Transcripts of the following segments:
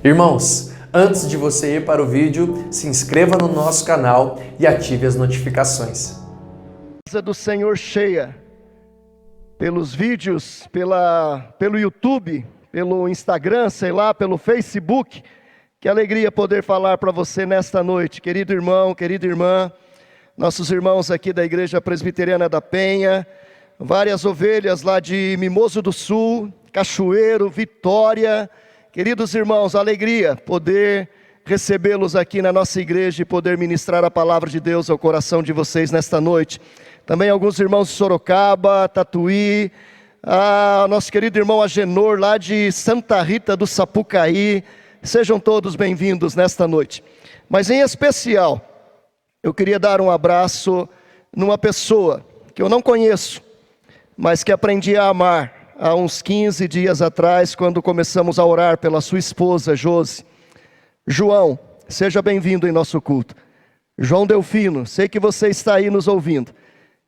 Irmãos, antes de você ir para o vídeo, se inscreva no nosso canal e ative as notificações. A casa do Senhor cheia, pelos vídeos, pelo YouTube, pelo Instagram, sei lá, pelo Facebook. Que alegria poder falar para você nesta noite, querido irmão, querida irmã, nossos irmãos aqui da Igreja Presbiteriana da Penha, várias ovelhas lá de Mimoso do Sul, Cachoeiro, Vitória. Queridos irmãos, alegria poder recebê-los aqui na nossa igreja e poder ministrar a palavra de Deus ao coração de vocês nesta noite. Também alguns irmãos de Sorocaba, Tatuí, nosso querido irmão Agenor lá de Santa Rita do Sapucaí. Sejam todos bem-vindos nesta noite. Mas em especial, eu queria dar um abraço numa pessoa que eu não conheço, mas que aprendi a amar há uns 15 dias atrás, quando começamos a orar pela sua esposa, Josi. João, seja bem-vindo em nosso culto. João Delfino, sei que você está aí nos ouvindo.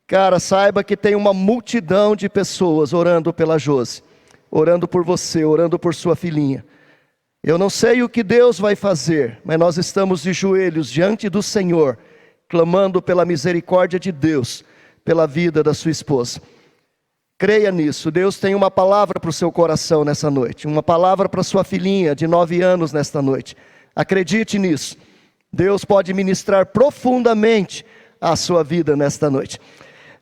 Cara, saiba que tem uma multidão de pessoas orando pela Josi, orando por você, orando por sua filhinha. Eu não sei o que Deus vai fazer, mas nós estamos de joelhos diante do Senhor, clamando pela misericórdia de Deus, pela vida da sua esposa. Creia nisso, Deus tem uma palavra para o seu coração nessa noite, uma palavra para sua filhinha de 9 anos nesta noite. Acredite nisso, Deus pode ministrar profundamente a sua vida nesta noite.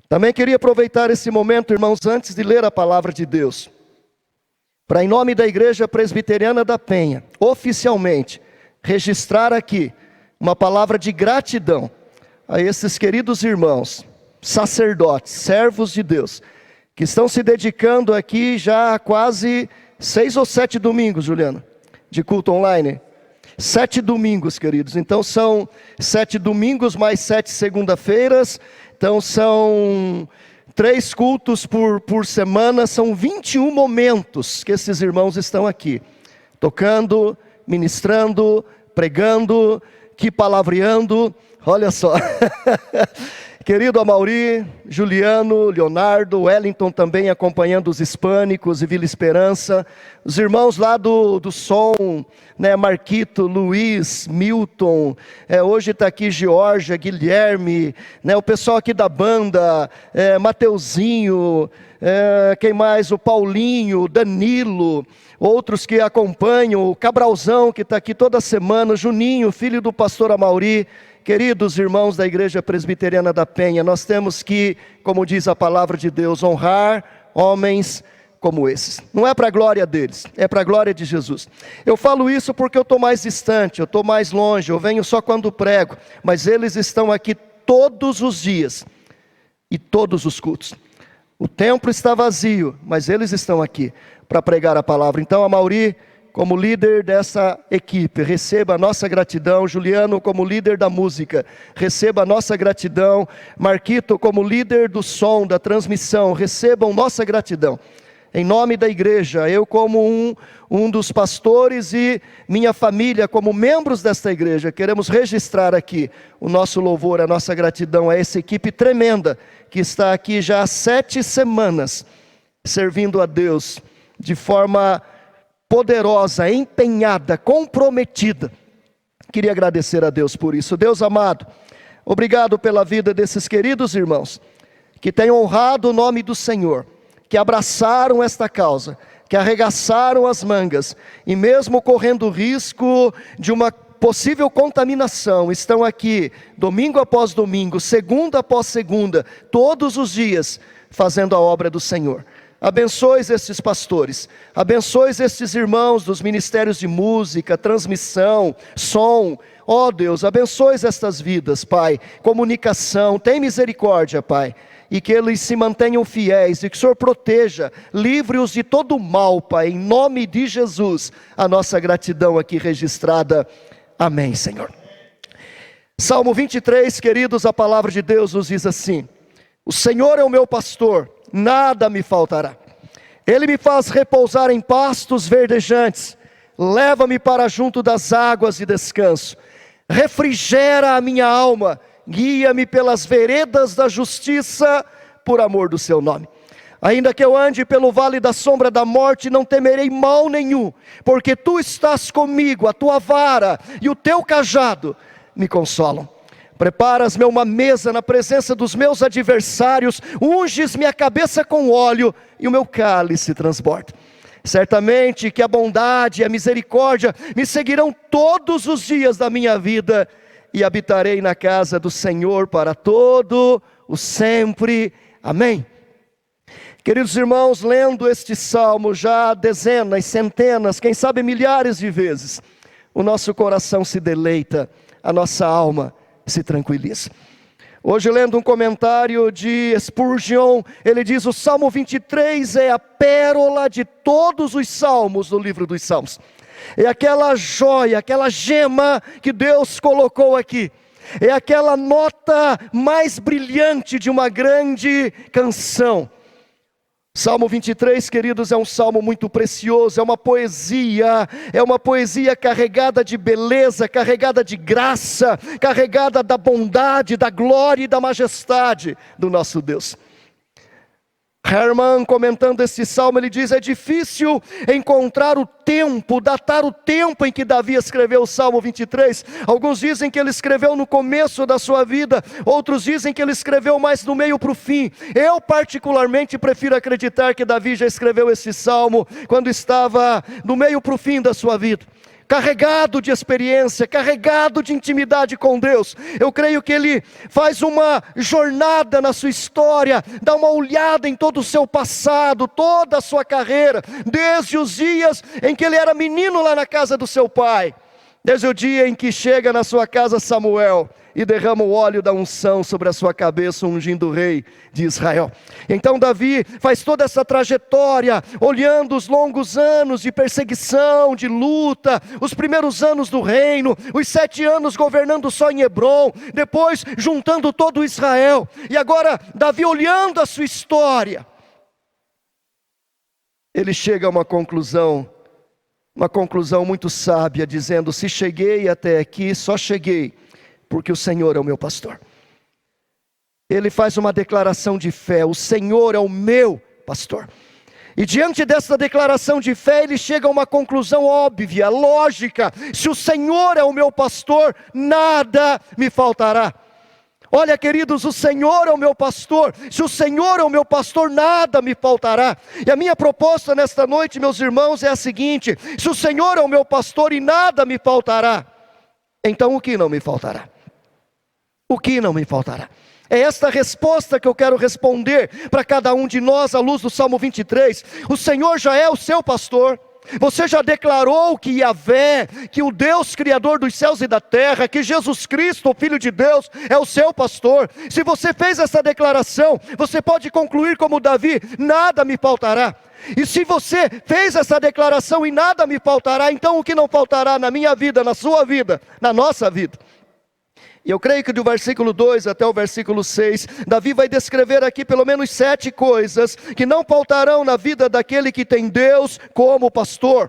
Também queria aproveitar esse momento, irmãos, antes de ler a palavra de Deus, para em nome da Igreja Presbiteriana da Penha, oficialmente, registrar aqui uma palavra de gratidão a esses queridos irmãos, sacerdotes, servos de Deus, que estão se dedicando aqui já há quase 6 ou 7 domingos, Juliana, de culto online. 7 domingos, queridos. Então são 7 domingos mais 7 segunda-feiras. Então são 3 cultos por semana. São 21 momentos que esses irmãos estão aqui, tocando, ministrando, pregando, que palavreando. Olha só. Querido Amauri, Juliano, Leonardo, Wellington também acompanhando os hispânicos e Vila Esperança. Os irmãos lá do som, né, Marquito, Luiz, Milton. Hoje está aqui Georgia, Guilherme, né, o pessoal aqui da banda, Mateuzinho, quem mais? O Paulinho, Danilo, outros que acompanham, o Cabralzão que está aqui toda semana, o Juninho, filho do pastor Amauri. Queridos irmãos da Igreja Presbiteriana da Penha, nós temos que, como diz a palavra de Deus, honrar homens como esses. Não é para a glória deles, é para a glória de Jesus. Eu falo isso porque eu estou mais distante, eu estou mais longe, eu venho só quando prego, mas eles estão aqui todos os dias e todos os cultos. O templo está vazio, mas eles estão aqui para pregar a palavra. Então, Amauri, como líder dessa equipe, receba a nossa gratidão. Juliano, como líder da música, receba a nossa gratidão. Marquito, como líder do som, da transmissão, recebam nossa gratidão. Em nome da igreja, eu como um dos pastores e minha família como membros desta igreja, queremos registrar aqui o nosso louvor, a nossa gratidão a essa equipe tremenda que está aqui já há 7 semanas, servindo a Deus de forma poderosa, empenhada, comprometida. Queria agradecer a Deus por isso. Deus amado, obrigado pela vida desses queridos irmãos, que têm honrado o nome do Senhor, que abraçaram esta causa, que arregaçaram as mangas, e mesmo correndo o risco de uma possível contaminação, estão aqui, domingo após domingo, segunda após segunda, todos os dias, fazendo a obra do Senhor. Abençoe estes pastores, abençoe estes irmãos dos ministérios de música, transmissão, som. Ó Deus, abençoe estas vidas, Pai, comunicação, tem misericórdia, Pai, e que eles se mantenham fiéis, e que o Senhor proteja, livre-os de todo mal, Pai, em nome de Jesus, a nossa gratidão aqui registrada. Amém, Senhor. Salmo 23, queridos, a palavra de Deus nos diz assim: o Senhor é o meu pastor, nada me faltará. Ele me faz repousar em pastos verdejantes, leva-me para junto das águas de descanso, refrigera a minha alma, guia-me pelas veredas da justiça, por amor do seu nome. Ainda que eu ande pelo vale da sombra da morte, não temerei mal nenhum, porque tu estás comigo, a tua vara e o teu cajado me consolam. Preparas-me uma mesa na presença dos meus adversários, unges minha cabeça com óleo e o meu cálice transborda. Certamente que a bondade e a misericórdia me seguirão todos os dias da minha vida, e habitarei na casa do Senhor para todo o sempre. Amém. Queridos irmãos, lendo este salmo já dezenas, centenas, quem sabe milhares de vezes, o nosso coração se deleita, a nossa alma se tranquiliza. Hoje, lendo um comentário de Spurgeon, ele diz: o Salmo 23 é a pérola de todos os salmos do livro dos Salmos. É aquela joia, aquela gema que Deus colocou aqui. É aquela nota mais brilhante de uma grande canção. Salmo 23, queridos, é um salmo muito precioso, é uma poesia carregada de beleza, carregada de graça, carregada da bondade, da glória e da majestade do nosso Deus. Herman, comentando este salmo, ele diz: é difícil encontrar o tempo, datar o tempo em que Davi escreveu o Salmo 23. Alguns dizem que ele escreveu no começo da sua vida, outros dizem que ele escreveu mais do meio para o fim. Eu particularmente prefiro acreditar que Davi já escreveu esse salmo quando estava do meio para o fim da sua vida, carregado de experiência, carregado de intimidade com Deus. Eu creio que ele faz uma jornada na sua história, dá uma olhada em todo o seu passado, toda a sua carreira, desde os dias em que ele era menino lá na casa do seu pai, desde o dia em que chega na sua casa Samuel e derrama o óleo da unção sobre a sua cabeça, ungindo o rei de Israel. Então Davi faz toda essa trajetória, olhando os longos anos de perseguição, de luta, os primeiros anos do reino, os 7 anos governando só em Hebrom, depois juntando todo Israel, e agora Davi, olhando a sua história, ele chega a uma conclusão muito sábia, dizendo: se cheguei até aqui, só cheguei porque o Senhor é o meu pastor. Ele faz uma declaração de fé: o Senhor é o meu pastor. E diante dessa declaração de fé, ele chega a uma conclusão óbvia, lógica: se o Senhor é o meu pastor, nada me faltará. Olha, queridos, o Senhor é o meu pastor, se o Senhor é o meu pastor, nada me faltará. E a minha proposta nesta noite, meus irmãos, é a seguinte: se o Senhor é o meu pastor e nada me faltará, então o que não me faltará? O que não me faltará? É esta resposta que eu quero responder para cada um de nós à luz do Salmo 23. O Senhor já é o seu pastor. Você já declarou que Yahvé, que o Deus Criador dos céus e da terra, que Jesus Cristo, o Filho de Deus, é o seu pastor. Se você fez essa declaração, você pode concluir como Davi: nada me faltará. E se você fez essa declaração e nada me faltará, então o que não faltará na minha vida, na sua vida, na nossa vida? E eu creio que do versículo 2 até o versículo 6, Davi vai descrever aqui pelo menos 7 coisas que não faltarão na vida daquele que tem Deus como pastor.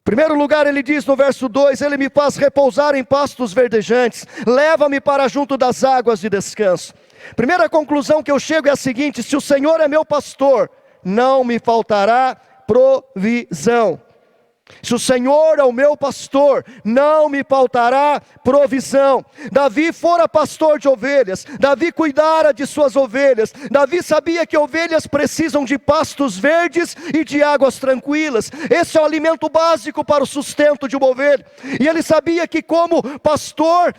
Em primeiro lugar, ele diz no verso 2: ele me faz repousar em pastos verdejantes, leva-me para junto das águas de descanso. Primeira conclusão que eu chego é a seguinte: se o Senhor é meu pastor, não me faltará provisão. Se o Senhor é o meu pastor, não me faltará provisão. Davi fora pastor de ovelhas, Davi cuidara de suas ovelhas, Davi sabia que ovelhas precisam de pastos verdes e de águas tranquilas. Esse é o alimento básico para o sustento de uma ovelha. E ele sabia que como pastor,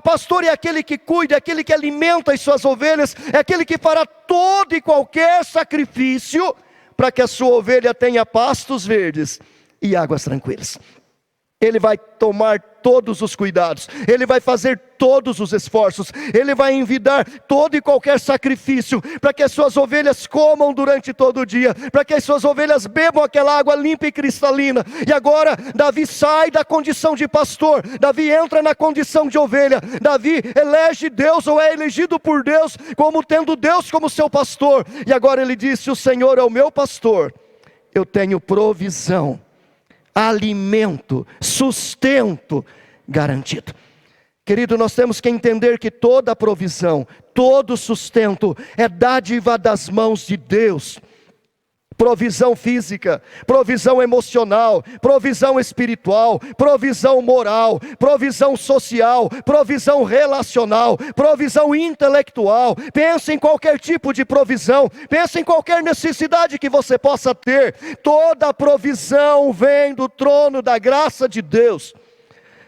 pastor é aquele que cuida, é aquele que alimenta as suas ovelhas, é aquele que fará todo e qualquer sacrifício para que a sua ovelha tenha pastos verdes e águas tranquilas. Ele vai tomar todos os cuidados, ele vai fazer todos os esforços, ele vai envidar todo e qualquer sacrifício para que as suas ovelhas comam durante todo o dia, para que as suas ovelhas bebam aquela água limpa e cristalina. E agora Davi sai da condição de pastor, Davi entra na condição de ovelha. Davi elege Deus, ou é elegido por Deus, como tendo Deus como seu pastor. E agora ele diz: se o Senhor é o meu pastor, eu tenho provisão, alimento, sustento garantido. Querido, nós temos que entender que toda provisão, todo sustento é dádiva das mãos de Deus. Provisão física, provisão emocional, provisão espiritual, provisão moral, provisão social, provisão relacional, provisão intelectual. Pense em qualquer tipo de provisão, pense em qualquer necessidade que você possa ter. Toda provisão vem do trono da graça de Deus.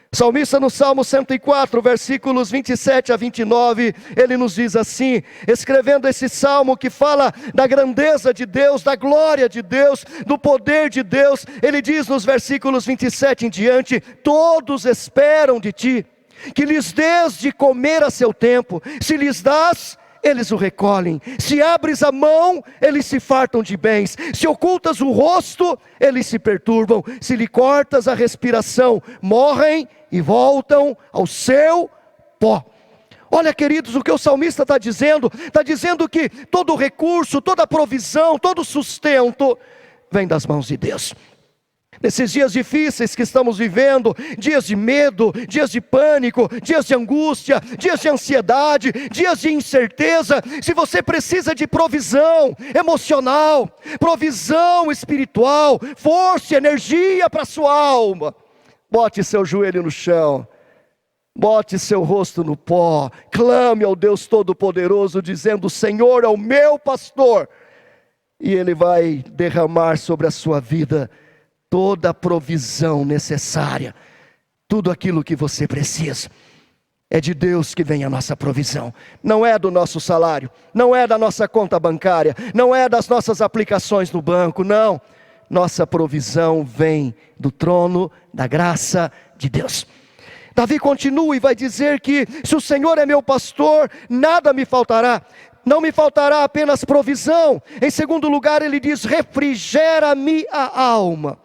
Salmista no Salmo 104, versículos 27 a 29, ele nos diz assim, escrevendo esse salmo que fala da grandeza de Deus, da glória de Deus, do poder de Deus, ele diz nos versículos 27 em diante, todos esperam de ti, que lhes dês de comer a seu tempo, se lhes dás, eles o recolhem, se abres a mão, eles se fartam de bens, se ocultas o rosto, eles se perturbam, se lhe cortas a respiração, morrem e voltam ao seu pó. Olha, queridos, o que o salmista está dizendo que todo recurso, toda provisão, todo sustento vem das mãos de Deus. Nesses dias difíceis que estamos vivendo, dias de medo, dias de pânico, dias de angústia, dias de ansiedade, dias de incerteza, se você precisa de provisão emocional, provisão espiritual, força e energia para a sua alma, bote seu joelho no chão, bote seu rosto no pó, clame ao Deus Todo-Poderoso dizendo, o Senhor é o meu pastor, e Ele vai derramar sobre a sua vida toda a provisão necessária, tudo aquilo que você precisa. É de Deus que vem a nossa provisão, não é do nosso salário, não é da nossa conta bancária, não é das nossas aplicações no banco, não. Nossa provisão vem do trono da graça de Deus. Davi continua e vai dizer que se o Senhor é meu pastor, nada me faltará. Não me faltará apenas provisão. Em segundo lugar ele diz, refrigera-me a alma.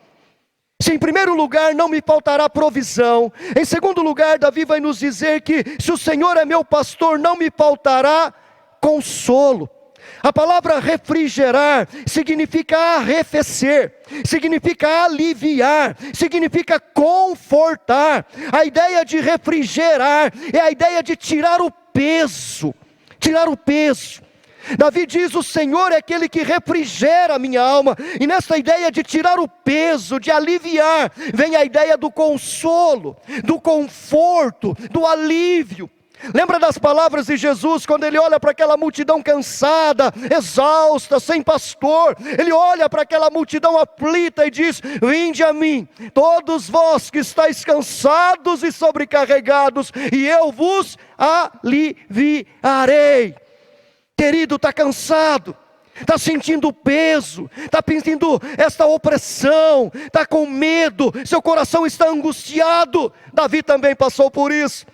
Se em primeiro lugar não me faltará provisão, em segundo lugar Davi vai nos dizer que se o Senhor é meu pastor, não me faltará consolo. A palavra refrigerar significa arrefecer, significa aliviar, significa confortar. A ideia de refrigerar é a ideia de tirar o peso, tirar o peso. Davi diz, o Senhor é aquele que refrigera a minha alma, e nessa ideia de tirar o peso, de aliviar, vem a ideia do consolo, do conforto, do alívio. Lembra das palavras de Jesus, quando ele olha para aquela multidão cansada, exausta, sem pastor, ele olha para aquela multidão aflita e diz, vinde a mim, todos vós que estáis cansados e sobrecarregados, e eu vos aliviarei. Querido, está cansado, está sentindo peso, está sentindo esta opressão, está com medo, seu coração está angustiado. Davi também passou por isso.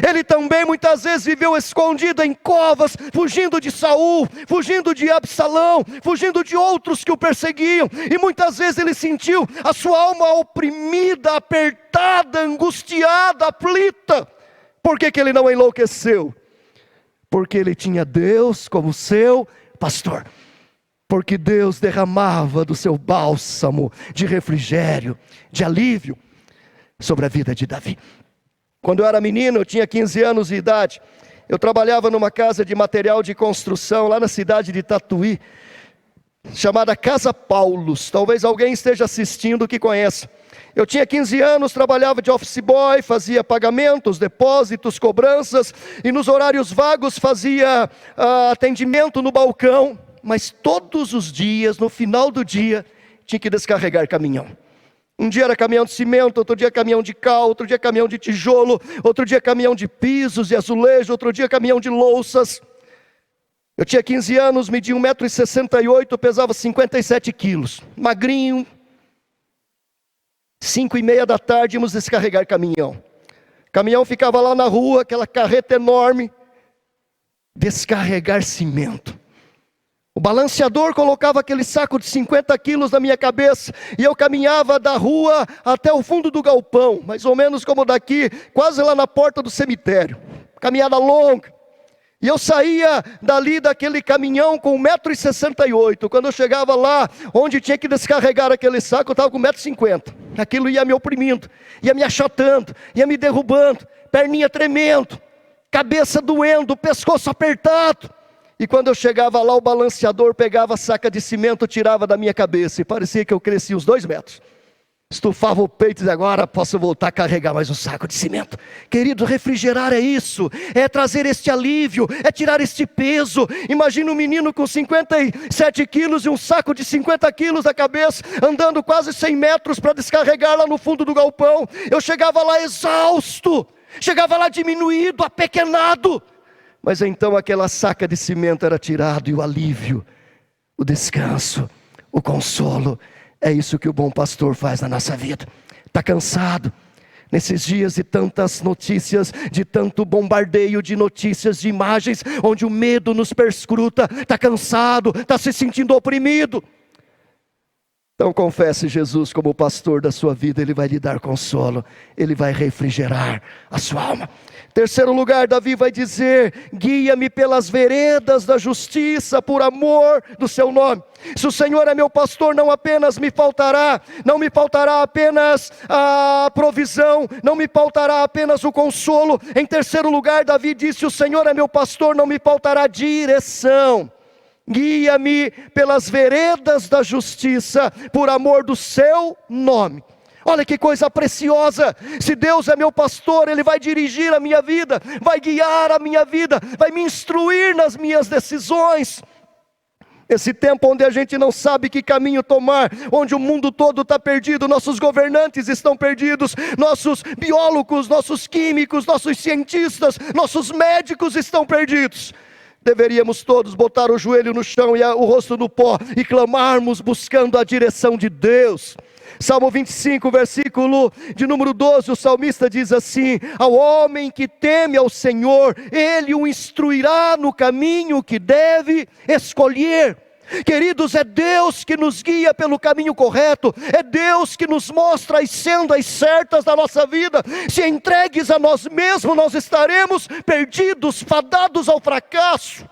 Ele também muitas vezes viveu escondido em covas, fugindo de Saul, fugindo de Absalão, fugindo de outros que o perseguiam. E muitas vezes ele sentiu a sua alma oprimida, apertada, angustiada, aflita. Por que ele não enlouqueceu? Porque ele tinha Deus como seu pastor. Porque Deus derramava do seu bálsamo de refrigério, de alívio sobre a vida de Davi. Quando eu era menino, eu tinha 15 anos de idade, eu trabalhava numa casa de material de construção lá na cidade de Tatuí, chamada Casa Paulos. Talvez alguém esteja assistindo que conheça. Eu tinha 15 anos, trabalhava de office boy, fazia pagamentos, depósitos, cobranças, e nos horários vagos fazia atendimento no balcão, mas todos os dias, no final do dia, tinha que descarregar caminhão. Um dia era caminhão de cimento, outro dia caminhão de cal, outro dia caminhão de tijolo, outro dia caminhão de pisos e azulejo, outro dia caminhão de louças. Eu tinha 15 anos, media 1,68 m, pesava 57 quilos, magrinho. 5h30 da tarde íamos descarregar caminhão. Caminhão ficava lá na rua, aquela carreta enorme, descarregar cimento. O balanceador colocava aquele saco de 50 quilos na minha cabeça, e eu caminhava da rua até o fundo do galpão, mais ou menos como daqui, quase lá na porta do cemitério. Caminhada longa. E eu saía dali daquele caminhão com 1,68 m. Quando eu chegava lá, onde tinha que descarregar aquele saco, eu estava com 1,50 m. Aquilo ia me oprimindo, ia me achatando, ia me derrubando, perninha tremendo, cabeça doendo, pescoço apertado. E quando eu chegava lá, o balanceador pegava a saca de cimento, tirava da minha cabeça. E parecia que eu crescia uns 2 metros. Estufava o peito e dizia, agora posso voltar a carregar mais um saco de cimento. Querido, refrigerar é isso, é trazer este alívio, é tirar este peso. Imagina um menino com 57 quilos e um saco de 50 quilos na cabeça, andando quase 100 metros para descarregar lá no fundo do galpão. Eu chegava lá exausto, chegava lá diminuído, apequenado. Mas então aquela saca de cimento era tirado e o alívio, o descanso, o consolo. É isso que o bom pastor faz na nossa vida. Está cansado? Nesses dias de tantas notícias, de tanto bombardeio de notícias, de imagens, onde o medo nos perscruta, está cansado, está se sentindo oprimido. Então confesse Jesus como o pastor da sua vida, Ele vai lhe dar consolo, Ele vai refrigerar a sua alma. Terceiro lugar, Davi vai dizer, guia-me pelas veredas da justiça, por amor do seu nome. Se o Senhor é meu pastor, não apenas me faltará, não me faltará apenas a provisão, não me faltará apenas o consolo. Em terceiro lugar, Davi disse, o Senhor é meu pastor, não me faltará direção. Guia-me pelas veredas da justiça, por amor do seu nome. Olha que coisa preciosa, se Deus é meu pastor, Ele vai dirigir a minha vida, vai guiar a minha vida, vai me instruir nas minhas decisões. Esse tempo onde a gente não sabe que caminho tomar, onde o mundo todo está perdido, nossos governantes estão perdidos, nossos biólogos, nossos químicos, nossos cientistas, nossos médicos estão perdidos. Deveríamos todos botar o joelho no chão e o rosto no pó e clamarmos buscando a direção de Deus. Salmo 25, versículo de número 12, o salmista diz assim, ao homem que teme ao Senhor, Ele o instruirá no caminho que deve escolher. Queridos, é Deus que nos guia pelo caminho correto, é Deus que nos mostra as sendas certas da nossa vida. Se entregues a nós mesmos, nós estaremos perdidos, fadados ao fracasso.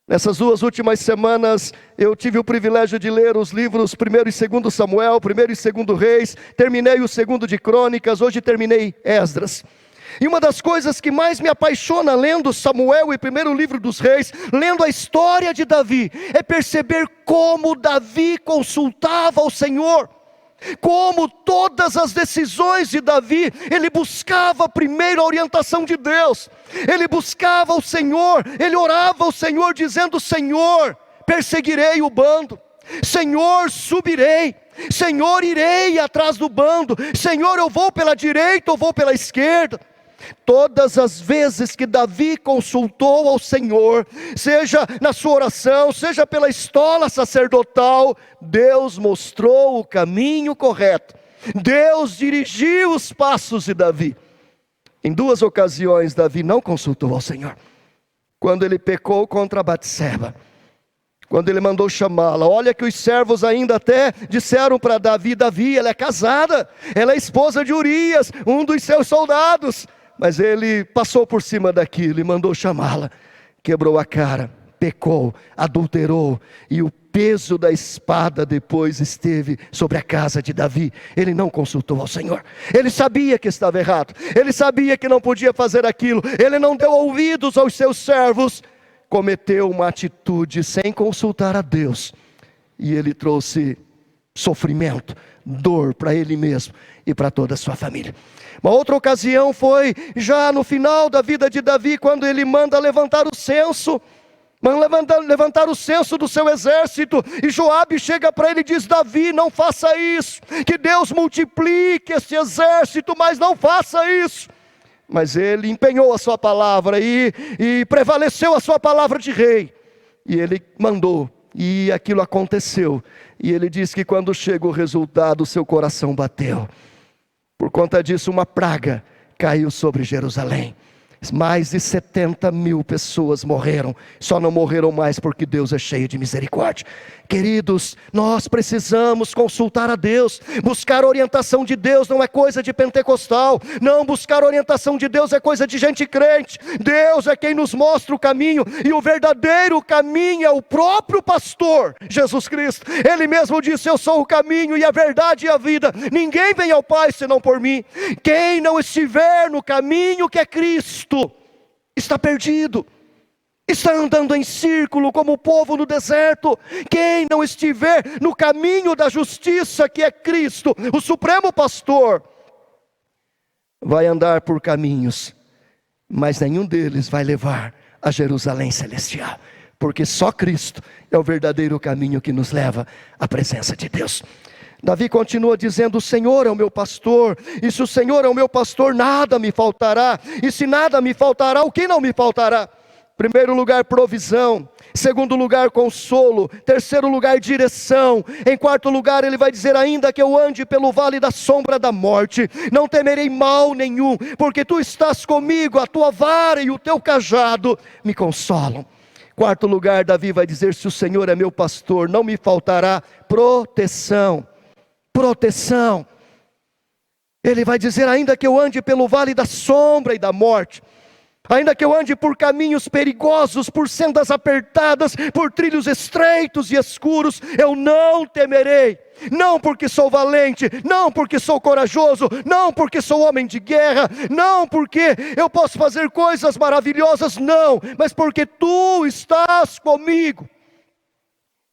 Nessas 2 últimas semanas, eu tive o privilégio de ler os livros 1º e 2º Samuel, 1º e 2º Reis, terminei o 2º de Crônicas, hoje terminei Esdras. E uma das coisas que mais me apaixona lendo Samuel e 1º livro dos Reis, lendo a história de Davi, é perceber como Davi consultava o Senhor. Como todas as decisões de Davi, ele buscava primeiro a orientação de Deus, ele buscava o Senhor, ele orava ao Senhor dizendo, Senhor, perseguirei o bando, Senhor, subirei, Senhor, irei atrás do bando, Senhor, eu vou pela direita ou vou pela esquerda. Todas as vezes que Davi consultou ao Senhor, seja na sua oração, seja pela estola sacerdotal, Deus mostrou o caminho correto, Deus dirigiu os passos de Davi. Em 2 ocasiões Davi não consultou ao Senhor, quando ele pecou contra Batseba, quando ele mandou chamá-la. Olha que os servos ainda até disseram para Davi, Davi, ela é casada, ela é esposa de Urias, um dos seus soldados. Mas ele passou por cima daquilo e mandou chamá-la, quebrou a cara, pecou, adulterou, e o peso da espada depois esteve sobre a casa de Davi. Ele não consultou ao Senhor, ele sabia que estava errado, ele sabia que não podia fazer aquilo, ele não deu ouvidos aos seus servos, cometeu uma atitude sem consultar a Deus, e ele trouxe sofrimento, dor para ele mesmo e para toda a sua família. Uma outra ocasião foi já no final da vida de Davi, quando ele manda levantar o censo, levantar o censo do seu exército, e Joabe chega para ele e diz, Davi, não faça isso, que Deus multiplique este exército, mas não faça isso. Mas ele empenhou a sua palavra e prevaleceu a sua palavra de rei, e ele mandou, e aquilo aconteceu, e ele diz que quando chega o resultado, o seu coração bateu. Por conta disso, uma praga caiu sobre Jerusalém. Mais de 70 mil pessoas morreram, só não morreram mais porque Deus é cheio de misericórdia. Queridos, nós precisamos consultar a Deus. Buscar a orientação de Deus não é coisa de pentecostal. Não, buscar a orientação de Deus é coisa de gente crente. Deus é quem nos mostra o caminho, e o verdadeiro caminho é o próprio pastor, Jesus Cristo. Ele mesmo disse: eu sou o caminho e a verdade e a vida. Ninguém vem ao Pai senão por mim. Quem não estiver no caminho que é Cristo, está perdido. Está andando em círculo como o povo no deserto. Quem não estiver no caminho da justiça que é Cristo, o supremo pastor, vai andar por caminhos, mas nenhum deles vai levar a Jerusalém celestial, porque só Cristo é o verdadeiro caminho que nos leva à presença de Deus. Davi continua dizendo: o Senhor é o meu pastor, e se o Senhor é o meu pastor, nada me faltará. E se nada me faltará, o que não me faltará? Primeiro lugar, provisão. Segundo lugar, consolo. Terceiro lugar, direção. Em quarto lugar, ele vai dizer: ainda que eu ande pelo vale da sombra da morte, não temerei mal nenhum, porque tu estás comigo, a tua vara e o teu cajado me consolam. Quarto lugar, Davi vai dizer: se o Senhor é meu pastor, não me faltará proteção. Proteção. Ele vai dizer: ainda que eu ande pelo vale da sombra e da morte, ainda que eu ande por caminhos perigosos, por sendas apertadas, por trilhos estreitos e escuros, eu não temerei. Não porque sou valente, não porque sou corajoso, não porque sou homem de guerra, não porque eu posso fazer coisas maravilhosas, não, mas porque tu estás comigo.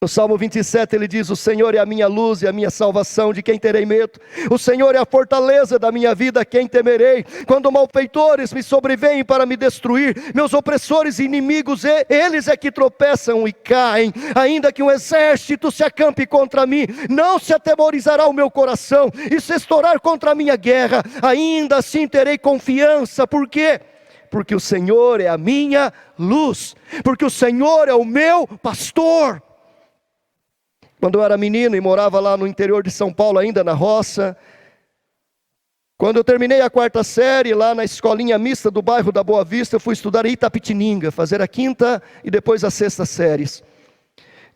No Salmo 27 ele diz: o Senhor é a minha luz e a minha salvação, de quem terei medo? O Senhor é a fortaleza da minha vida, a quem temerei? Quando malfeitores me sobrevêm para me destruir, meus opressores e inimigos, eles é que tropeçam e caem. Ainda que um exército se acampe contra mim, não se atemorizará o meu coração. E se estourar contra a minha guerra, ainda assim terei confiança. Por quê? Porque o Senhor é a minha luz, porque o Senhor é o meu pastor. Quando eu era menino e morava lá no interior de São Paulo, ainda na roça, quando eu terminei a quarta série, lá na escolinha mista do bairro da Boa Vista, eu fui estudar em Itapetininga, fazer a quinta e depois a sexta séries.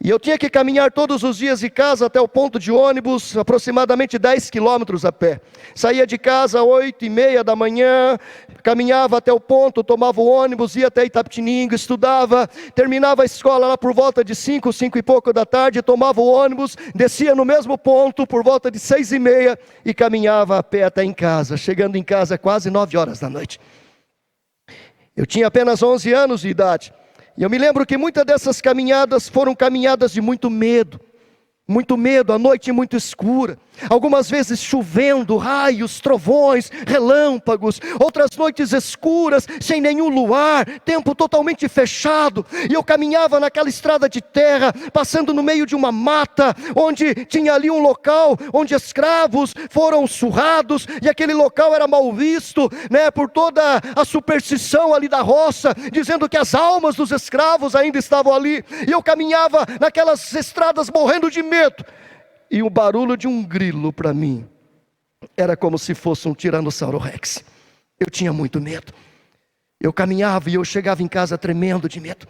E eu tinha que caminhar todos os dias de casa até o ponto de ônibus, aproximadamente 10 quilômetros a pé. Saía de casa às 8h30 da manhã, caminhava até o ponto, tomava o ônibus, ia até Itapetininga, estudava, terminava a escola lá por volta de 5 e pouco da tarde, tomava o ônibus, descia no mesmo ponto por volta de 6h30 e caminhava a pé até em casa, chegando em casa quase 9 horas da noite. Eu tinha apenas 11 anos de idade. E eu me lembro que muitas dessas caminhadas foram caminhadas de muito medo, a noite muito escura, algumas vezes chovendo, raios, trovões, relâmpagos, outras noites escuras, sem nenhum luar, tempo totalmente fechado, e eu caminhava naquela estrada de terra, passando no meio de uma mata, onde tinha ali um local, onde escravos foram surrados, e aquele local era mal visto, por toda a superstição ali da roça, dizendo que as almas dos escravos ainda estavam ali, e eu caminhava naquelas estradas morrendo de medo, e o barulho de um grilo para mim era como se fosse um tiranossauro rex. Eu tinha muito medo. Eu caminhava e eu chegava em casa tremendo de medo.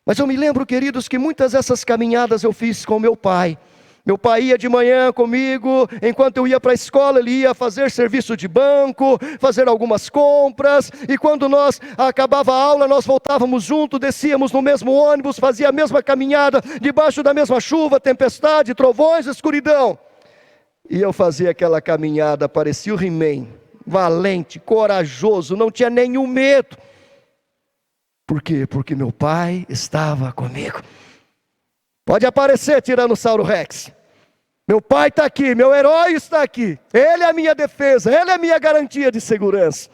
Mas eu me lembro, queridos, que muitas dessas caminhadas eu fiz com meu pai. Meu pai ia de manhã comigo, enquanto eu ia para a escola, ele ia fazer serviço de banco, fazer algumas compras, e quando nós acabava a aula, nós voltávamos juntos, descíamos no mesmo ônibus, fazia a mesma caminhada, debaixo da mesma chuva, tempestade, trovões, escuridão. E eu fazia aquela caminhada, parecia o He-Man, valente, corajoso, não tinha nenhum medo. Por quê? Porque meu pai estava comigo. Pode aparecer Tiranossauro Rex, meu pai está aqui, meu herói está aqui, ele é a minha defesa, ele é a minha garantia de segurança.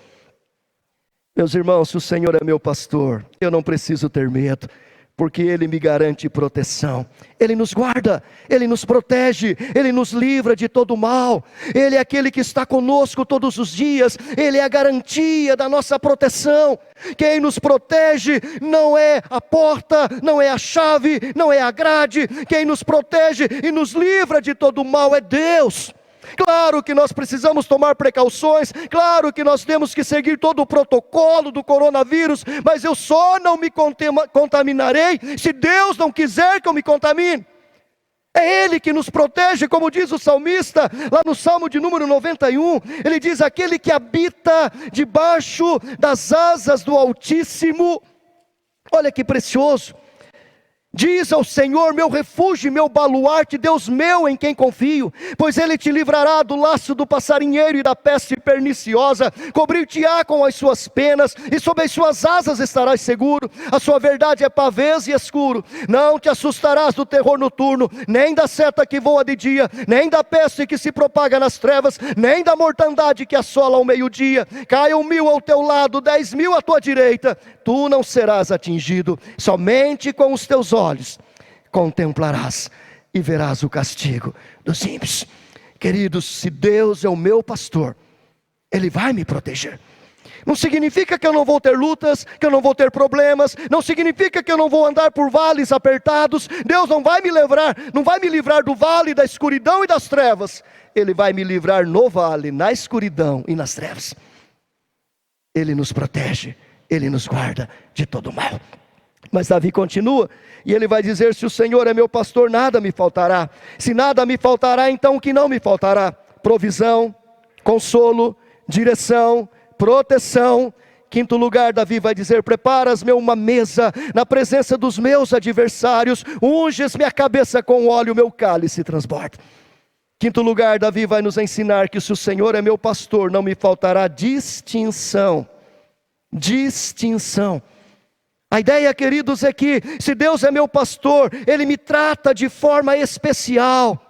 Meus irmãos, se o Senhor é meu pastor, eu não preciso ter medo, porque Ele me garante proteção, Ele nos guarda, Ele nos protege, Ele nos livra de todo mal, Ele é aquele que está conosco todos os dias, Ele é a garantia da nossa proteção. Quem nos protege não é a porta, não é a chave, não é a grade, quem nos protege e nos livra de todo mal é Deus. Claro que nós precisamos tomar precauções, claro que nós temos que seguir todo o protocolo do coronavírus, mas eu só não me contaminarei se Deus não quiser que eu me contamine. É Ele que nos protege, como diz o salmista, lá no Salmo de número 91, ele diz: aquele que habita debaixo das asas do Altíssimo. Olha que precioso. Diz ao Senhor, meu refúgio e meu baluarte, Deus meu em quem confio, pois Ele te livrará do laço do passarinheiro e da peste perniciosa, cobrir-te-á com as suas penas, e sob as suas asas estarás seguro. A sua verdade é pavês e escuro. Não te assustarás do terror noturno, nem da seta que voa de dia, nem da peste que se propaga nas trevas, nem da mortandade que assola ao meio-dia. Caiam 1000 ao teu lado, 10.000 à tua direita, tu não serás atingido. Somente com os teus olhos contemplarás e verás o castigo dos ímpios. Queridos, se Deus é o meu pastor, Ele vai me proteger. Não significa que eu não vou ter lutas, que eu não vou ter problemas, não significa que eu não vou andar por vales apertados. Deus não vai me livrar do vale da escuridão e das trevas. Ele vai me livrar no vale, na escuridão e nas trevas. Ele nos protege, Ele nos guarda de todo mal. Mas Davi continua, e ele vai dizer: se o Senhor é meu pastor, nada me faltará. Se nada me faltará, então o que não me faltará? Provisão, consolo, direção, proteção. Quinto lugar, Davi vai dizer: preparas-me uma mesa na presença dos meus adversários, unges-me a cabeça com óleo, meu cálice transborda. Quinto lugar, Davi vai nos ensinar que se o Senhor é meu pastor, não me faltará distinção. Distinção. A ideia, queridos, é que se Deus é meu pastor, Ele me trata de forma especial.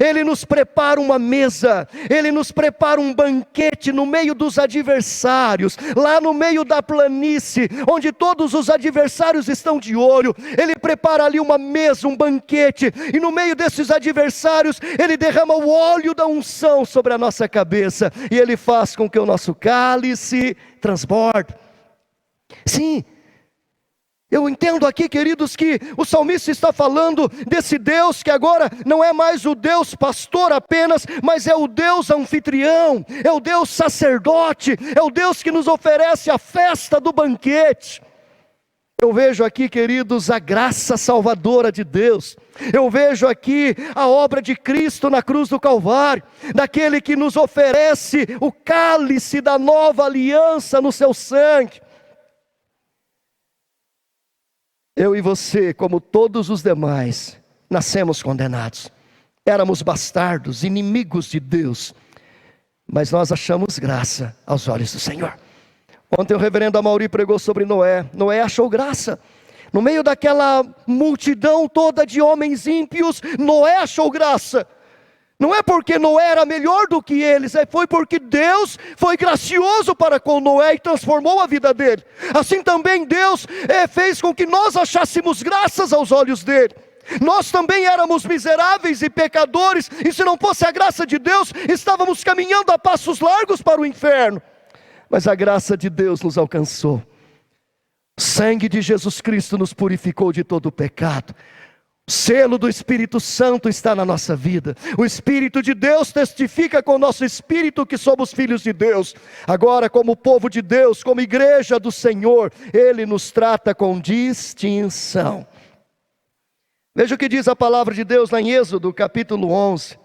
Ele nos prepara uma mesa, Ele nos prepara um banquete no meio dos adversários, lá no meio da planície, onde todos os adversários estão de olho. Ele prepara ali uma mesa, um banquete, e no meio desses adversários, Ele derrama o óleo da unção sobre a nossa cabeça, e Ele faz com que o nosso cálice transborde. Sim, eu entendo aqui, queridos, que o salmista está falando desse Deus que agora não é mais o Deus pastor apenas, mas é o Deus anfitrião, é o Deus sacerdote, é o Deus que nos oferece a festa do banquete. Eu vejo aqui, queridos, a graça salvadora de Deus. Eu vejo aqui a obra de Cristo na cruz do Calvário, daquele que nos oferece o cálice da nova aliança no seu sangue. Eu e você, como todos os demais, nascemos condenados. Éramos bastardos, inimigos de Deus, mas nós achamos graça aos olhos do Senhor. Ontem o reverendo Amauri pregou sobre Noé. Noé achou graça. No meio daquela multidão toda de homens ímpios, Noé achou graça. Não é porque Noé era melhor do que eles, foi porque Deus foi gracioso para com Noé e transformou a vida dele. Assim também Deus fez com que nós achássemos graças aos olhos dele. Nós também éramos miseráveis e pecadores, e se não fosse a graça de Deus, estávamos caminhando a passos largos para o inferno. Mas a graça de Deus nos alcançou. O sangue de Jesus Cristo nos purificou de todo o pecado. O selo do Espírito Santo está na nossa vida. O Espírito de Deus testifica com o nosso espírito que somos filhos de Deus. Agora, como povo de Deus, como igreja do Senhor, Ele nos trata com distinção. Veja o que diz a palavra de Deus lá em Êxodo capítulo 11.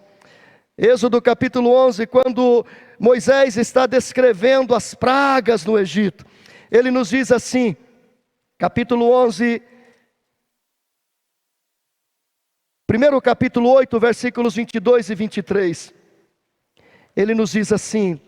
Êxodo capítulo 11, quando Moisés está descrevendo as pragas no Egito, ele nos diz assim, capítulo 11, primeiro capítulo 8, versículos 22 e 23, ele nos diz assim: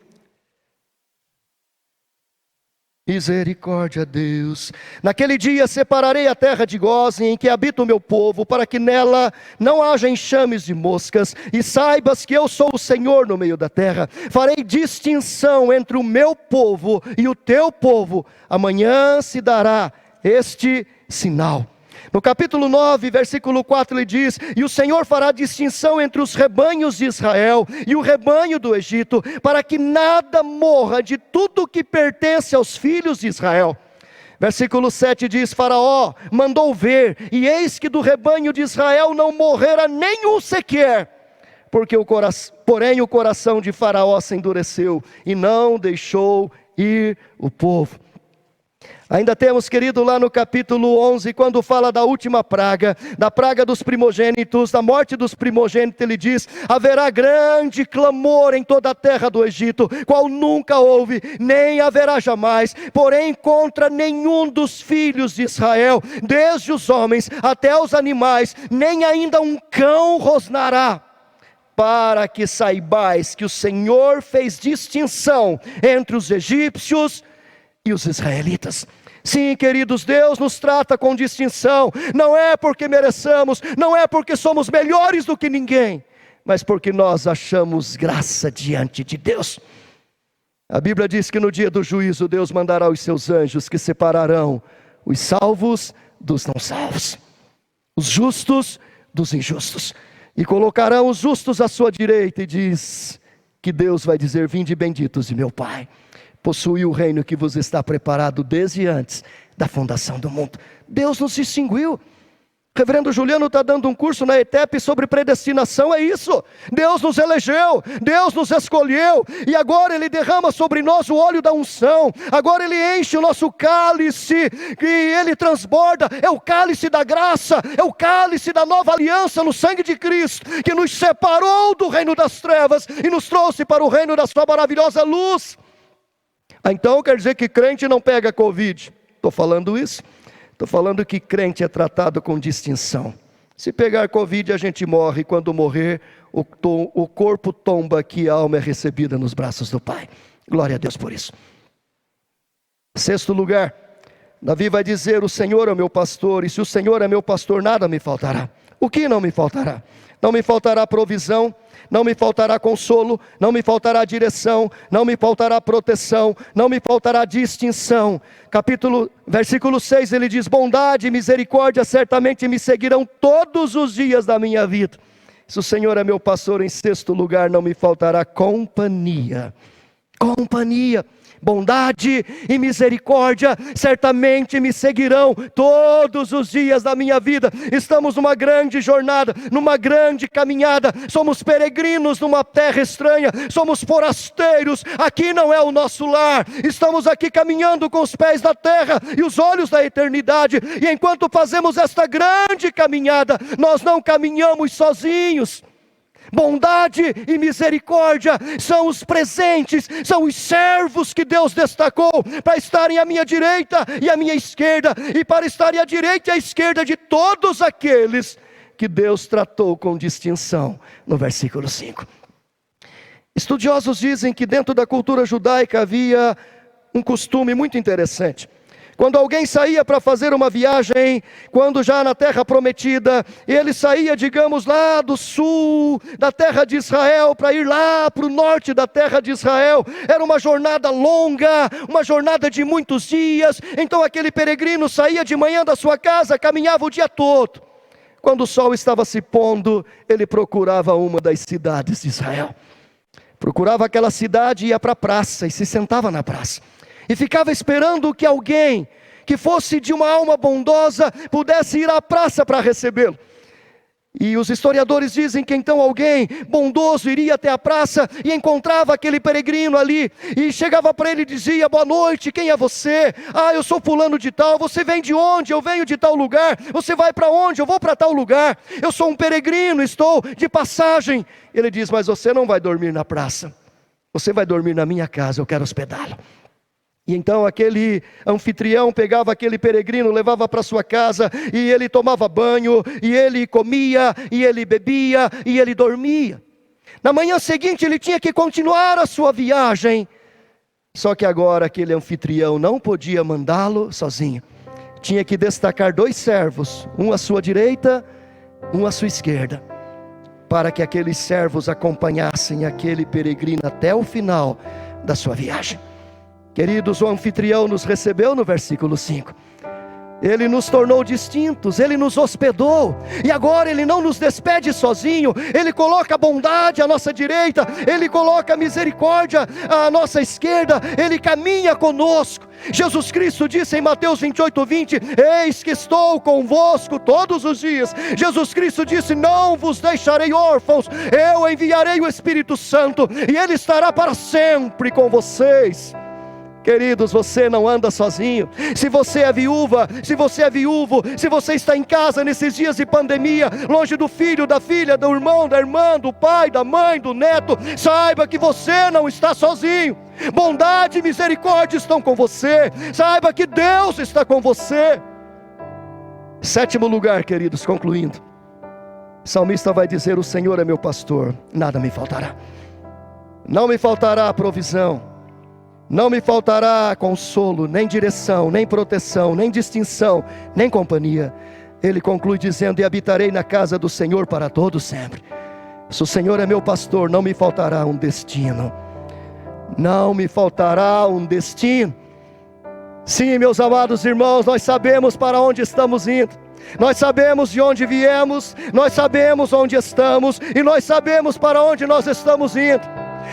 misericórdia, Deus, naquele dia separarei a terra de Gósen, em que habita o meu povo, para que nela não haja enxames de moscas, e saibas que eu sou o Senhor no meio da terra. Farei distinção entre o meu povo e o teu povo. Amanhã se dará este sinal. No capítulo 9, versículo 4, ele diz: e o Senhor fará distinção entre os rebanhos de Israel e o rebanho do Egito, para que nada morra de tudo que pertence aos filhos de Israel. Versículo 7 diz: Faraó mandou ver, e eis que do rebanho de Israel não morrera nenhum sequer, porém o coração de Faraó se endureceu e não deixou ir o povo. Ainda temos, querido, lá no capítulo 11, quando fala da última praga, da praga dos primogênitos, da morte dos primogênitos, ele diz: haverá grande clamor em toda a terra do Egito, qual nunca houve, nem haverá jamais, porém contra nenhum dos filhos de Israel, desde os homens até os animais, nem ainda um cão rosnará. Para que saibais que o Senhor fez distinção entre os egípcios e os israelitas. Sim, queridos, Deus nos trata com distinção, não é porque mereçamos, não é porque somos melhores do que ninguém, mas porque nós achamos graça diante de Deus. A Bíblia diz que no dia do juízo Deus mandará os seus anjos que separarão os salvos dos não salvos, os justos dos injustos, e colocarão os justos à sua direita, e diz que Deus vai dizer: vinde benditos de meu Pai, possuir o reino que vos está preparado desde antes da fundação do mundo. Deus nos distinguiu. Reverendo Juliano está dando um curso na ETEP sobre predestinação, é isso. Deus nos elegeu, Deus nos escolheu, e agora Ele derrama sobre nós o óleo da unção, agora Ele enche o nosso cálice, e Ele transborda, é o cálice da graça, é o cálice da nova aliança no sangue de Cristo, que nos separou do reino das trevas, e nos trouxe para o reino da sua maravilhosa luz. Então quer dizer que crente não pega Covid? Estou falando isso? Estou falando que crente é tratado com distinção. Se pegar Covid a gente morre, e quando morrer o corpo tomba aqui, a alma é recebida nos braços do Pai. Glória a Deus por isso. Sexto lugar, Davi vai dizer: o Senhor é o meu pastor, e se o Senhor é meu pastor, nada me faltará. O que não me faltará? Não me faltará provisão, não me faltará consolo, não me faltará direção, não me faltará proteção, não me faltará distinção. Versículo 6, ele diz: bondade e misericórdia certamente me seguirão todos os dias da minha vida. Se o Senhor é meu pastor, em sexto lugar, não me faltará companhia. Companhia. Bondade e misericórdia certamente me seguirão todos os dias da minha vida. Estamos numa grande jornada, numa grande caminhada. Somos peregrinos numa terra estranha, somos forasteiros. Aqui não é o nosso lar. Estamos aqui caminhando com os pés da terra e os olhos da eternidade. E enquanto fazemos esta grande caminhada, nós não caminhamos sozinhos. Bondade e misericórdia são os presentes, são os servos que Deus destacou para estarem à minha direita e à minha esquerda, e para estarem à direita e à esquerda de todos aqueles que Deus tratou com distinção, no versículo 5. Estudiosos dizem que dentro da cultura judaica havia um costume muito interessante. Quando alguém saía para fazer uma viagem, quando já na terra prometida, ele saía, digamos, lá do sul da terra de Israel, para ir lá para o norte da terra de Israel, era uma jornada longa, uma jornada de muitos dias. Então aquele peregrino saía de manhã da sua casa, caminhava o dia todo. Quando o sol estava se pondo, ele procurava uma das cidades de Israel. Procurava aquela cidade, ia para a praça e se sentava na praça. E ficava esperando que alguém que fosse de uma alma bondosa pudesse ir à praça para recebê-lo. E os historiadores dizem que então alguém bondoso iria até a praça e encontrava aquele peregrino ali, e chegava para ele e dizia: boa noite, quem é você? Ah, eu sou fulano de tal. Você vem de onde? Eu venho de tal lugar. Você vai para onde? Eu vou para tal lugar. Eu sou um peregrino, estou de passagem. Ele diz: mas você não vai dormir na praça, você vai dormir na minha casa, eu quero hospedá-lo. E então aquele anfitrião pegava aquele peregrino, levava para sua casa, e ele tomava banho, e ele comia, e ele bebia, e ele dormia. Na manhã seguinte ele tinha que continuar a sua viagem. Só que agora aquele anfitrião não podia mandá-lo sozinho. Tinha que destacar 2 servos, um à sua direita, um à sua esquerda, para que aqueles servos acompanhassem aquele peregrino até o final da sua viagem. Queridos, o anfitrião nos recebeu no versículo 5. Ele nos tornou distintos, Ele nos hospedou, e agora Ele não nos despede sozinho, Ele coloca a bondade à nossa direita, Ele coloca a misericórdia à nossa esquerda, Ele caminha conosco. Jesus Cristo disse em Mateus 28:20, eis que estou convosco todos os dias. Jesus Cristo disse, não vos deixarei órfãos, eu enviarei o Espírito Santo, e Ele estará para sempre com vocês. Queridos, você não anda sozinho. Se você é viúva, se você é viúvo, se você está em casa nesses dias de pandemia, longe do filho, da filha, do irmão, da irmã, do pai, da mãe, do neto, saiba que você não está sozinho. Bondade e misericórdia estão com você. Saiba que Deus está com você. 7º lugar, queridos, concluindo, o salmista vai dizer, o Senhor é meu pastor, nada me faltará. Não me faltará provisão, não me faltará consolo, nem direção, nem proteção, nem distinção, nem companhia. Ele conclui dizendo, e habitarei na casa do Senhor para todo sempre. Se o Senhor é meu pastor, não me faltará um destino. Não me faltará um destino. Sim, meus amados irmãos, nós sabemos para onde estamos indo. Nós sabemos de onde viemos, nós sabemos onde estamos, e nós sabemos para onde nós estamos indo.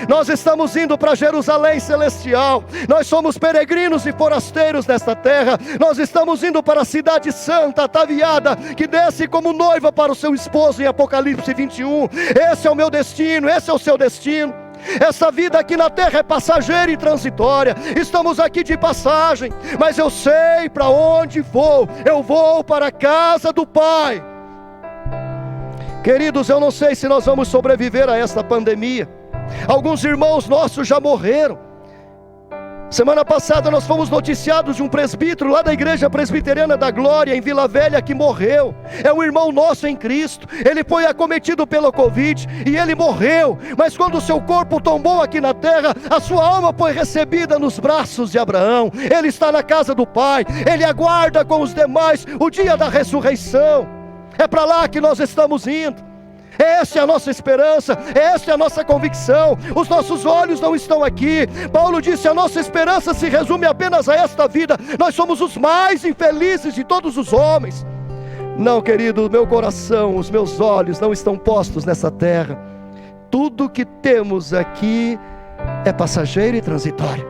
Nós estamos indo para Jerusalém celestial. Nós somos peregrinos e forasteiros nesta terra. Nós estamos indo para a cidade santa, ataviada, que desce como noiva para o seu esposo em Apocalipse 21. Esse é o meu destino, esse é o seu destino. Essa vida aqui na terra é passageira e transitória. Estamos aqui de passagem, mas eu sei para onde vou. Eu vou para a casa do Pai. Queridos, eu não sei se nós vamos sobreviver a esta pandemia. Alguns irmãos nossos já morreram. Semana passada nós fomos noticiados de um presbítero lá da Igreja Presbiteriana da Glória em Vila Velha que morreu. É um irmão nosso em Cristo. Ele foi acometido pelo Covid e ele morreu. Mas quando o seu corpo tombou aqui na terra, a sua alma foi recebida nos braços de Abraão. Ele está na casa do Pai. Ele aguarda com os demais o dia da ressurreição. É para lá que nós estamos indo. Essa é a nossa esperança, essa é a nossa convicção. Os nossos olhos não estão aqui. Paulo disse, a nossa esperança se resume apenas a esta vida. Nós somos os mais infelizes de todos os homens. Não, querido, meu coração, os meus olhos não estão postos nessa terra. Tudo que temos aqui é passageiro e transitório.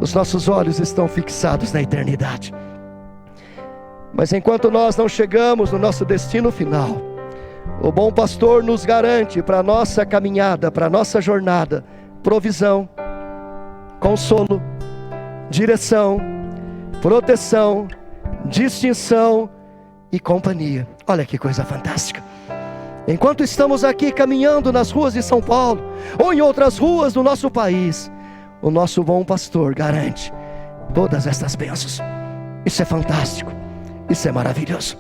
Os nossos olhos estão fixados na eternidade. Mas enquanto nós não chegamos no nosso destino final, o bom pastor nos garante para a nossa caminhada, para a nossa jornada, provisão, consolo, direção, proteção, distinção e companhia. Olha que coisa fantástica. Enquanto estamos aqui caminhando nas ruas de São Paulo, ou em outras ruas do nosso país, o nosso bom pastor garante todas estas bênçãos. Isso é fantástico, isso é maravilhoso.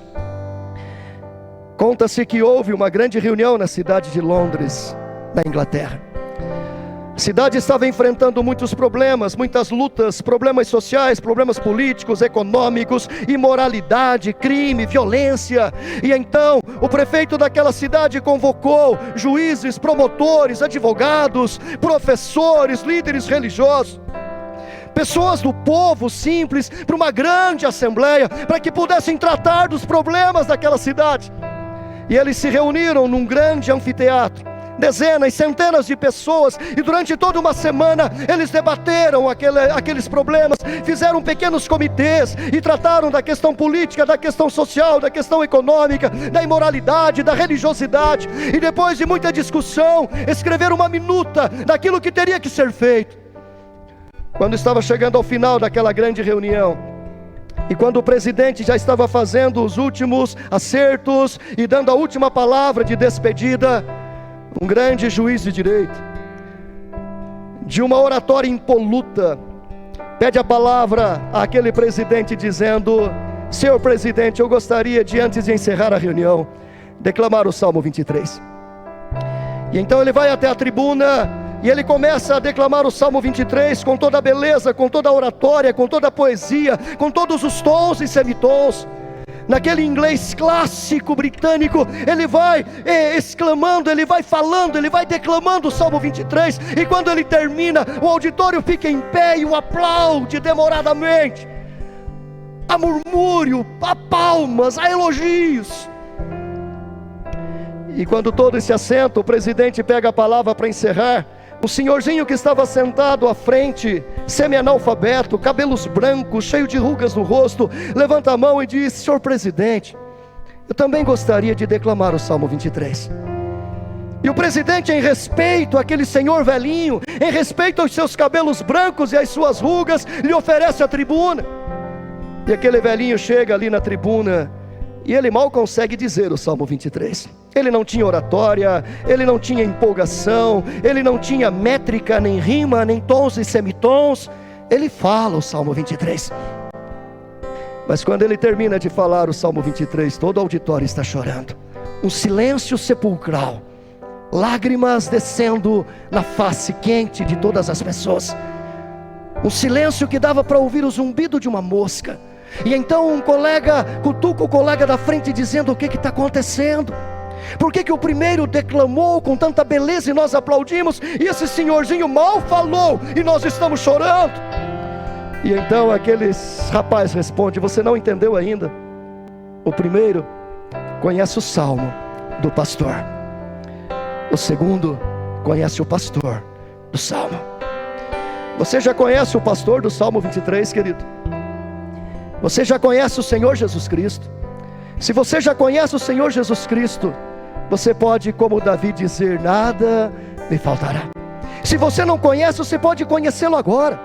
Conta-se que houve uma grande reunião na cidade de Londres, na Inglaterra. A cidade estava enfrentando muitos problemas, muitas lutas, problemas sociais, problemas políticos, econômicos, imoralidade, crime, violência. E então o prefeito daquela cidade convocou juízes, promotores, advogados, professores, líderes religiosos, pessoas do povo simples, para uma grande assembleia, para que pudessem tratar dos problemas daquela cidade. E eles se reuniram num grande anfiteatro, dezenas, centenas de pessoas, e durante toda uma semana eles debateram aqueles problemas, fizeram pequenos comitês e trataram da questão política, da questão social, da questão econômica, da imoralidade, da religiosidade, e depois de muita discussão, escreveram uma minuta daquilo que teria que ser feito. Quando estava chegando ao final daquela grande reunião, e quando o presidente já estava fazendo os últimos acertos e dando a última palavra de despedida, um grande juiz de direito, de uma oratória impoluta, pede a palavra àquele presidente dizendo: senhor presidente, eu gostaria de, antes de encerrar a reunião, declamar o Salmo 23. E então ele vai até a tribuna e ele começa a declamar o Salmo 23 com toda a beleza, com toda a oratória, com toda a poesia, com todos os tons e semitons. Naquele inglês clássico britânico, ele vai exclamando, ele vai falando, ele vai declamando o Salmo 23. E quando ele termina, o auditório fica em pé e o aplaude demoradamente. há murmúrio, há palmas, há elogios. E quando todos se assentam, o presidente pega a palavra para encerrar. O senhorzinho que estava sentado à frente, semi-analfabeto, cabelos brancos, cheio de rugas no rosto, levanta a mão e diz: senhor presidente, eu também gostaria de declamar o Salmo 23. E o presidente, em respeito àquele senhor velhinho, em respeito aos seus cabelos brancos e às suas rugas, lhe oferece a tribuna. E aquele velhinho chega ali na tribuna e ele mal consegue dizer o Salmo 23. Ele não tinha oratória, ele não tinha empolgação, ele não tinha métrica, nem rima, nem tons e semitons. Ele fala o Salmo 23. Mas quando ele termina de falar o Salmo 23, todo o auditório está chorando. Um silêncio sepulcral, lágrimas descendo na face quente de todas as pessoas. Um silêncio que dava para ouvir o zumbido de uma mosca. E então um colega cutuca o colega da frente dizendo: o que está acontecendo? Por que o primeiro declamou com tanta beleza e nós aplaudimos, e esse senhorzinho mal falou e nós estamos chorando? E então aquele rapaz responde: você não entendeu ainda? O primeiro conhece o salmo do pastor, o segundo conhece o pastor do salmo. Você já conhece o pastor do Salmo 23, querido? Você já conhece o Senhor Jesus Cristo? Se você já conhece o Senhor Jesus Cristo, você pode, como Davi, dizer: nada me faltará. Se você não conhece, você pode conhecê-lo agora.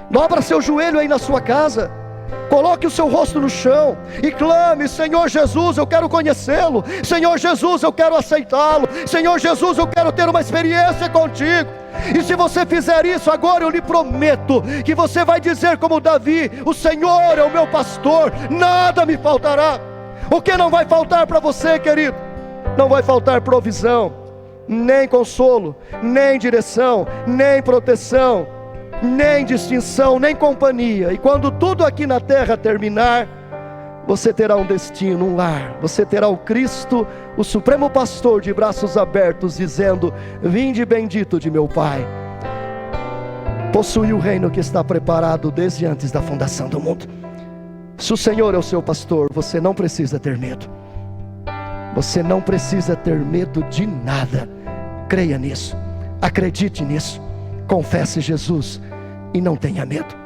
Dobra seu joelho aí na sua casa, coloque o seu rosto no chão e clame: Senhor Jesus, eu quero conhecê-lo. Senhor Jesus, eu quero aceitá-lo. Senhor Jesus, eu quero ter uma experiência contigo. E se você fizer isso agora, eu lhe prometo que você vai dizer como Davi: o Senhor é o meu pastor, nada me faltará. O que não vai faltar para você, querido? Não vai faltar provisão, nem consolo, nem direção, nem proteção, nem distinção, nem companhia. E quando tudo aqui na terra terminar, você terá um destino, um lar. Você terá o Cristo, o supremo pastor, de braços abertos, dizendo: vinde bendito de meu Pai, possui o reino que está preparado desde antes da fundação do mundo. Se o Senhor é o seu pastor, você não precisa ter medo. Você não precisa ter medo de nada. Creia nisso, acredite nisso, confesse Jesus e não tenha medo.